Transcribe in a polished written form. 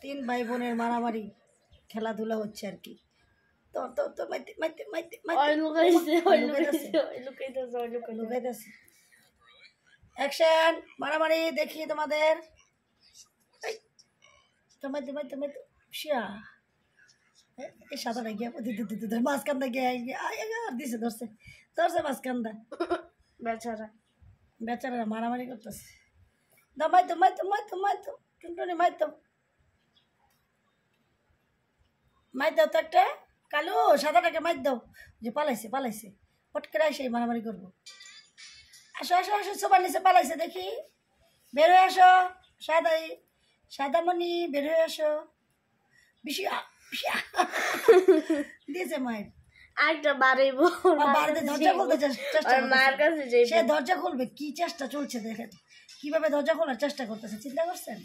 তিন ভাই বোনের মারামারি খেলাধুলা হচ্ছে আর কি। তোর তোর তোর মাইতে মাইতে মাইতে লুকাইতেছে। অ্যাকশন, মারামারি দেখি তোমাদের। মাইতে মাইতে মাইতে শিয়া এই সাদাটা গিয়া মাঝখানটা গিয়া দিছে, ধরছে ধরছে মাঝখানটা। বেচারা বেচারা মারামারি করতেছে। দাও মাইতো মাইতো মাইতো মাইতো টুনটুনি মাইতো মাইত দাও তো একটা। কালু সাদাটাকে মাইত দাও, যে পালাইছে পালাইছে, পট করে আসে মারামারি করবো। আসো আসো আসো, সবার নিচে পালাইছে দেখি, বের হয়ে আসো। সাদাই সাদামণি বের হয়ে আসো। বেশি দিয়েছে মায়ের আরেকটা বাড়াইব, দরজা খুলতে চেষ্টা, সে দরজা খুলবে, কি চেষ্টা চলছে দেখেন, কিভাবে দরজা খোলার চেষ্টা করতেছে, চিন্তা করছেন?